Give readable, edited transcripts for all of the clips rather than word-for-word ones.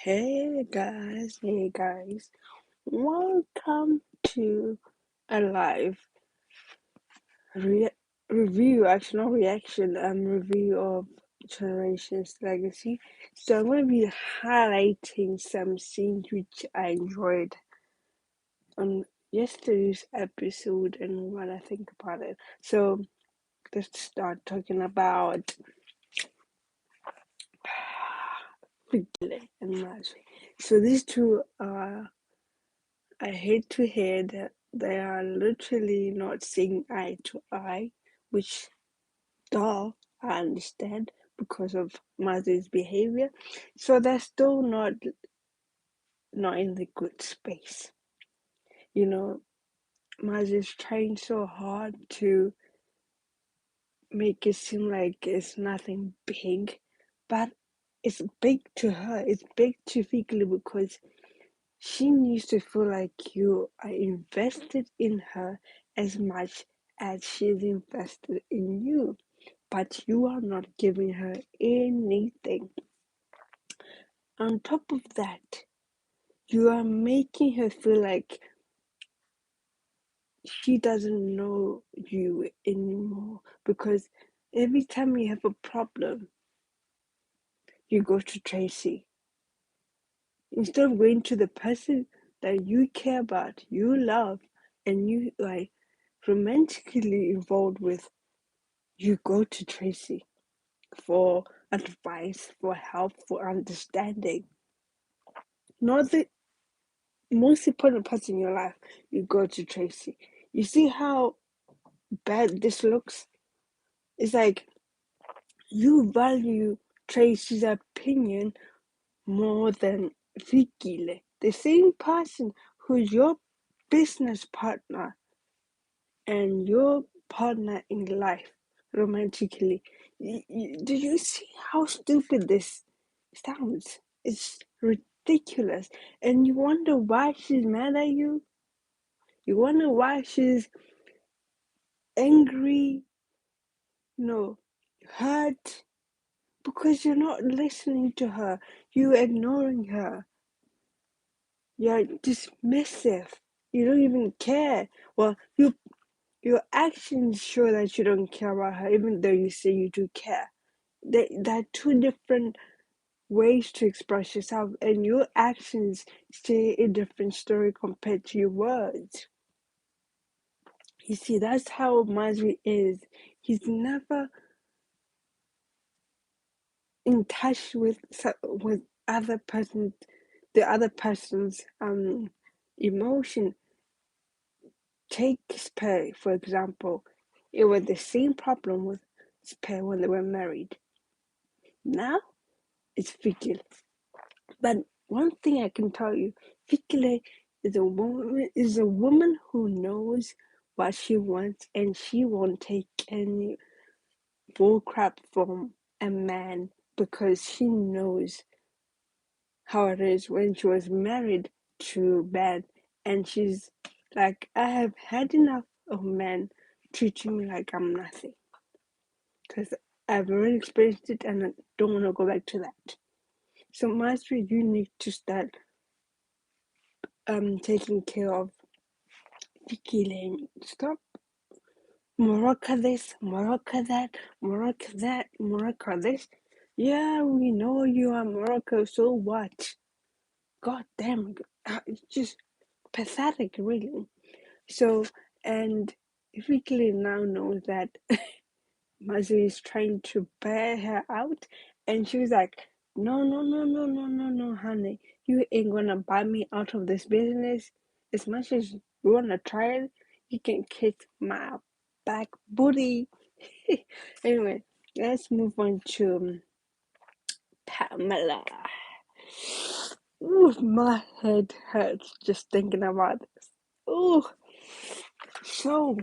Hey guys, welcome to a live re- review, actually not reaction, review of Generations Legacy. So I'm going to be highlighting some scenes which I enjoyed on yesterday's episode and what I think about it. So let's start talking about Fikile and Mazwi. So these two are, I hate to hear that they are literally not seeing eye to eye, which, I understand because of Mazwi's behavior. So they're still not in the good space. You know, Mazwi's trying so hard to make it seem like it's nothing big, but it's big to her. It's big to Fikile because she needs to feel like you are invested in her as much as she's invested in you, but you are not giving her anything. On top of that, you are making her feel like she doesn't know you anymore because every time you have a problem, you go to Tracy. Instead of going to the person that you care about, you love, and you like romantically involved with, you go to Tracy for advice, for help, for understanding. Not the most important person in your life, you go to Tracy. You see how bad this looks? It's like you value Tracy's opinion more than Fikile, the same person who's your business partner and your partner in life romantically. Do you see how stupid this sounds? It's ridiculous. And you wonder why she's mad at you? You wonder why she's angry, hurt? Because you're not listening to her. You're ignoring her. You're dismissive. You don't even care. Well, your actions show that you don't care about her, even though you say you do care. There are two different ways to express yourself, and your actions say a different story compared to your words. You see, that's how Mazwi is. He's never in touch with other person, the other person's emotion. Take Sphe, for example. It was the same problem with Sphe when they were married. Now it's Fikile. But one thing I can tell you, Fikile is a woman who knows what she wants, and she won't take any bullcrap from a man because she knows how it is when she was married to Ben, and she's like, I have had enough of men treating me like I'm nothing because I've already experienced it and I don't want to go back to that. So Mazwi, you need to start taking care of Fikile. Stop Morocco this, Morocco that, Morocco that, Morocco this. Yeah, we know you are Morocco, so what? God damn, it's just pathetic, really. So, and Fikile now knows that Mazwi is trying to bear her out, and she was like, no, no, no, no, no, no, no, honey, you ain't gonna buy me out of this business. As much as you wanna try it, you can kiss my back booty. Anyway, let's move on to Pamela. Ooh, my head hurts just thinking about this. Ooh, so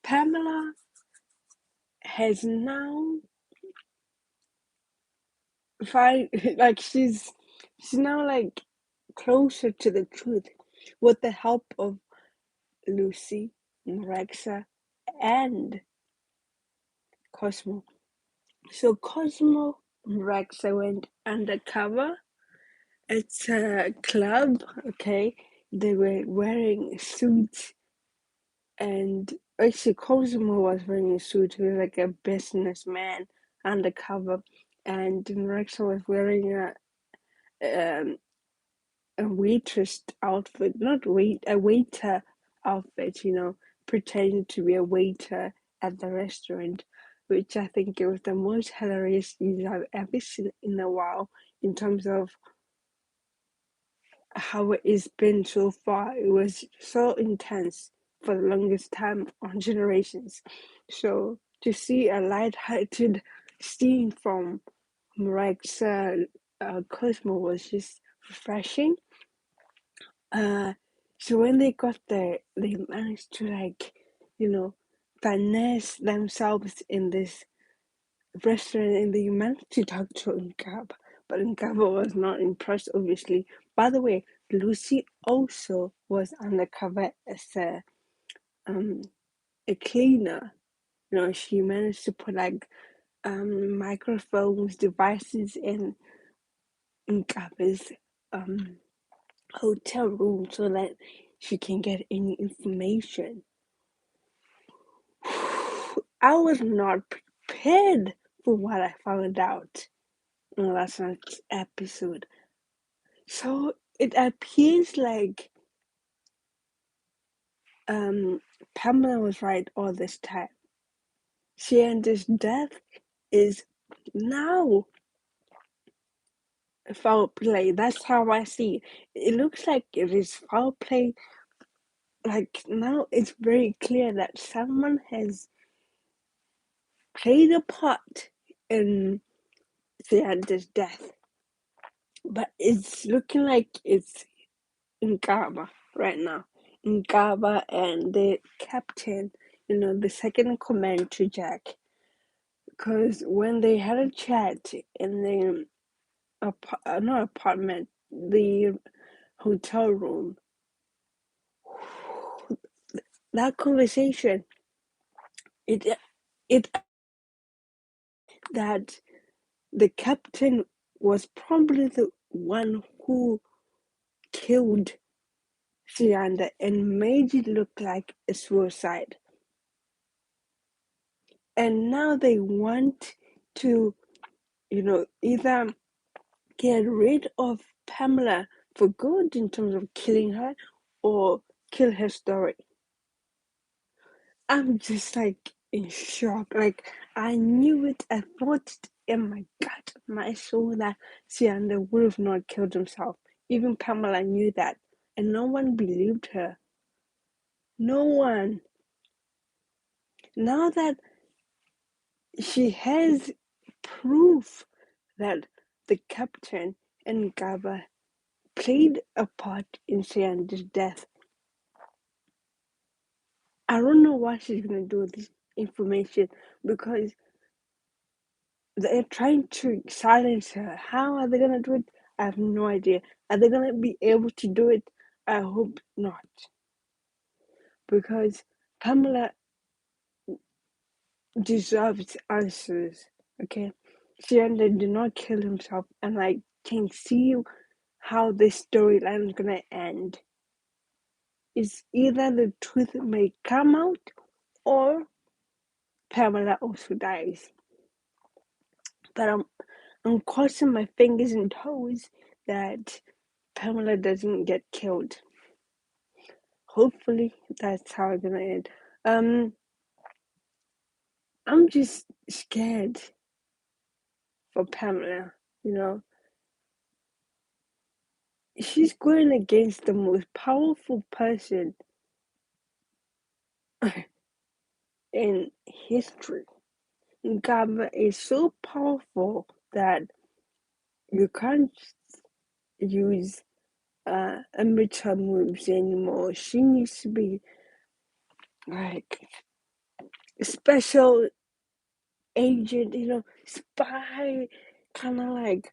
Pamela has now like she's now like closer to the truth with the help of Lucy, Rexa, and Cosmo. So Cosmo and Rexa went undercover It's a club, okay? They were wearing suits, and actually Cosmo was wearing a suit. He was like a businessman undercover, and Rexa was wearing um, a waitress outfit, not a waiter outfit, pretending to be a waiter at the restaurant, which I think it was the most hilarious thing I've ever seen in a while in terms of how it's been so far. It was so intense for the longest time on Generations. So to see a light-hearted scene from Rex Cosmo was just refreshing. So when they got there, they managed to finesse themselves in this restaurant, and they managed to talk to Nkaba, but Nkaba was not impressed, obviously. By the way, Lucy also was undercover as a cleaner. She managed to put microphones, devices in Nkaba's hotel room so that she can get any information. I was not prepared for what I found out in the last night's episode. So it appears like Pamela was right all this time. Sienna's death is now foul play. That's how I see it. It looks like it is foul play. Like now it's very clear that someone has played a part in Sienna's death. But it's looking like it's Nkaba right now. Nkaba and the captain, the second in command to Jack. Because when they had a chat in the not apartment, the hotel room, that conversation, it that the captain was probably the one who killed Sianda and made it look like a suicide. And now they want to, either get rid of Pamela for good in terms of killing her or kill her story. I'm just like in shock. Like I knew it, I thought it in my gut, my soul that Sianda would have not killed himself. Even Pamela knew that. And no one believed her. No one. Now that she has proof that the captain and Nkaba played a part in Sianda's death. I don't know what she's gonna do with this information because they're trying to silence her. How are they gonna do it? I have no idea. Are they gonna be able to do it? I hope not. Because Pamela deserves answers. Okay? Sianda did not kill himself, and I can see how this storyline is gonna end. It's either the truth may come out or Pamela also dies. But I'm crossing my fingers and toes that Pamela doesn't get killed. Hopefully that's how it's gonna end. I'm just scared for Pamela, She's going against the most powerful person in history. Nkaba is so powerful that you can't use amateur moves anymore. She needs to be like special agent, spy, kind of like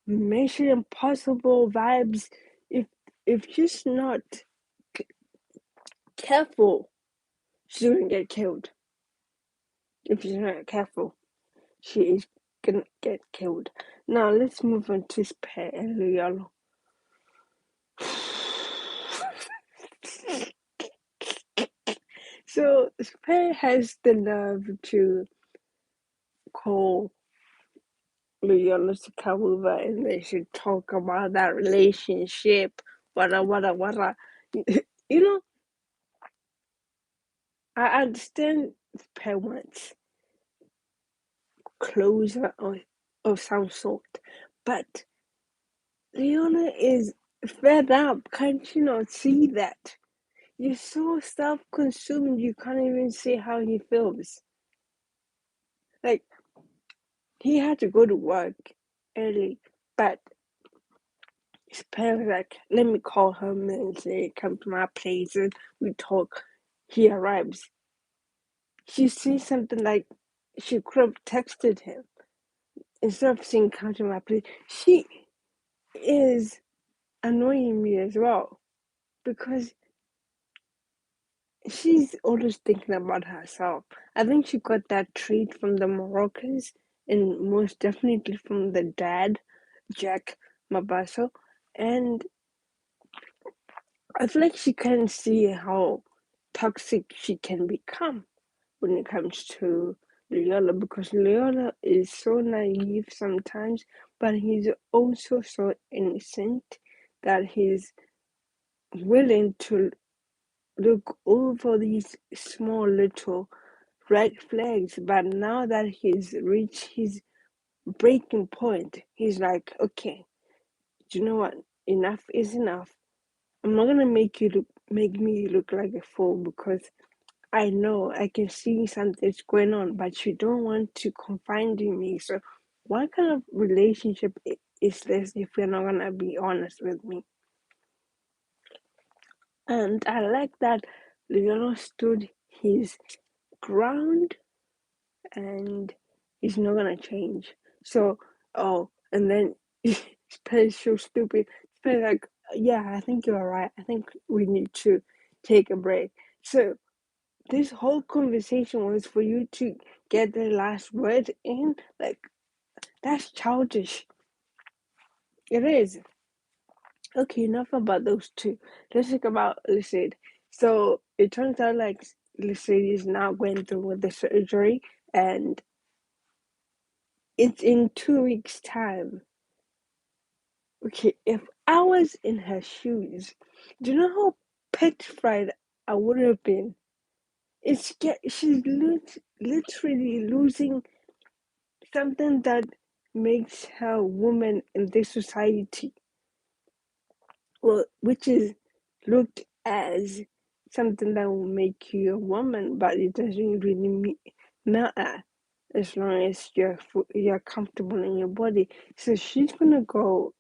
Mission Impossible vibes. If she's not careful, she's gonna get killed. If she's not careful, she is gonna get killed. Now let's move on to Sphe and Loyolo. So Sphe has the nerve to call Loyolo to come over and they should talk about that relationship. Wada. You know, I understand parents closure of some sort, but Leona is fed up. Can't you not see that? You're so self-consumed you can't even see how he feels. Like he had to go to work early, but his parents like, let me call him and say, come to my place and we talk. He arrives. She sees something like she could have texted him instead of saying, come to my place. She is annoying me as well because she's always thinking about herself. I think she got that trait from the Moroccans and most definitely from the dad, Jack Mabaso. And I feel like she can see how toxic she can become when it comes to Loyolo because Loyolo is so naive sometimes, but he's also so innocent that he's willing to look over these small little red flags. But now that he's reached his breaking point, he's like, okay, do you know what? Enough is enough. I'm not gonna make me look like a fool because I know I can see something's going on, but you don't want to confide in me. So, what kind of relationship is this if you're not gonna be honest with me? And I like that Leonard stood his ground and he's not gonna change. So, and then Spence so stupid. Spence like, yeah, I think you're right. I think we need to take a break. So this whole conversation was for you to get the last word in. Like that's childish. It is. Okay, enough about those two. Let's talk about Lesedi. So it turns out like Lesedi is now going through with the surgery, and it's in 2 weeks' time. Okay, if I was in her shoes, do you know how petrified I would have been? She's literally losing something that makes her a woman in this society. Well, which is looked as something that will make you a woman, but it doesn't really matter as long as you're comfortable in your body. So she's gonna go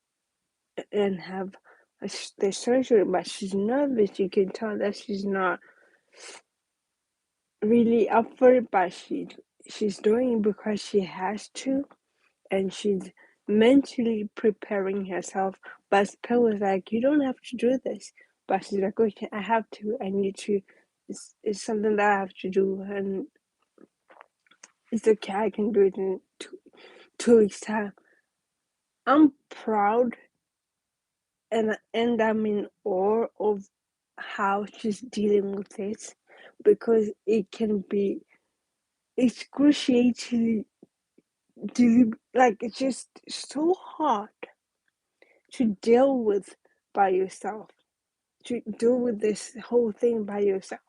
and have the surgery, but she's nervous. You can tell that she's not really up for it, but she's doing it because she has to, and she's mentally preparing herself. But Spell was like, "You don't have to do this," but she's like, "Okay, I have to. I need to. It's something that I have to do, and it's okay. I can do it in 2 weeks time." I'm proud and I'm in awe of how she's dealing with it because it can be excruciatingly like it's just so hard to deal with by yourself, to deal with this whole thing by yourself.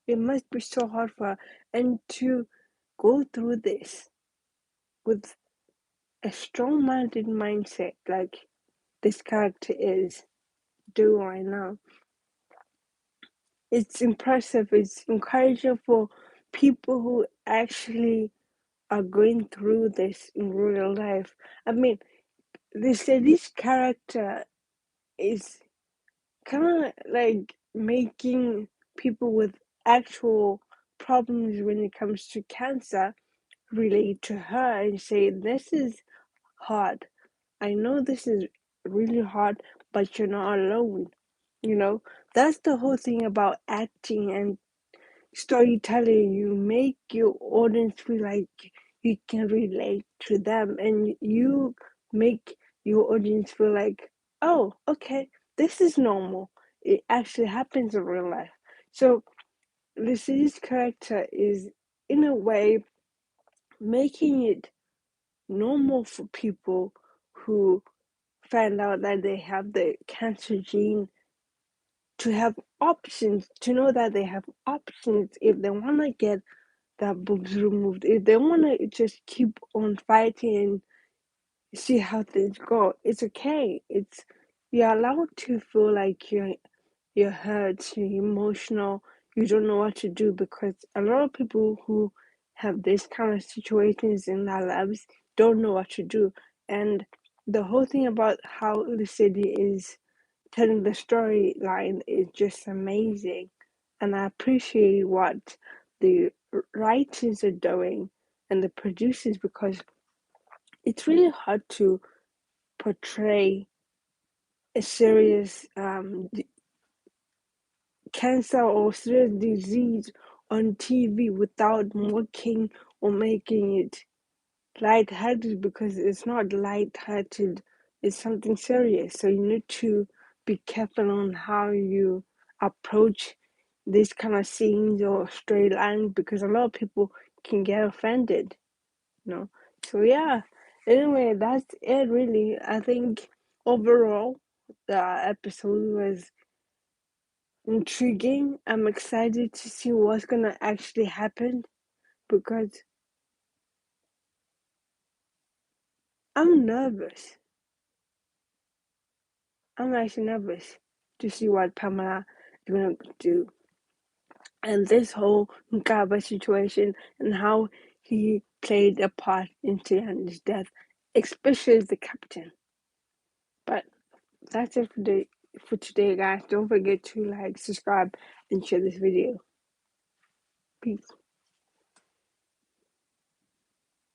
It must be so hard for her, and to go through this with a strong-minded mindset like this character is doing right now. It's impressive. It's encouraging for people who actually are going through this in real life. I mean, they say this character is kind of like making people with actual problems when it comes to cancer relate to her and say, this is hard. I know this is really hard, but you're not alone. You know, that's the whole thing about acting and storytelling. You make your audience feel like you can relate to them, and you make your audience feel like, oh, okay, this is normal. It actually happens in real life. So Lesedi's character is, in a way, making it normal for people who find out that they have the cancer gene to have options, to know that they have options if they want to get that boobs removed, if they want to just keep on fighting and see how things go. It's okay. You're allowed to feel like you're hurt, you're emotional, you don't know what to do, because a lot of people who have this kind of situations in their lives don't know what to do. And the whole thing about how Lesedi is telling the storyline is just amazing. And I appreciate what the writers are doing and the producers, because it's really hard to portray a serious cancer or serious disease on TV without mocking or making it lighthearted, because it's not lighthearted, it's something serious. So you need to be careful on how you approach these kind of scenes or storylines, because a lot of people can get offended, you know. So yeah. Anyway, that's it really. I think overall the episode was intriguing. I'm excited to see what's gonna actually happen, because I'm nervous. I'm actually nervous to see what Pamela is gonna do, and this whole Nkaba situation and how he played a part in Tiana's death, especially as the captain. But that's it for today, guys. Don't forget to like, subscribe, and share this video. Peace.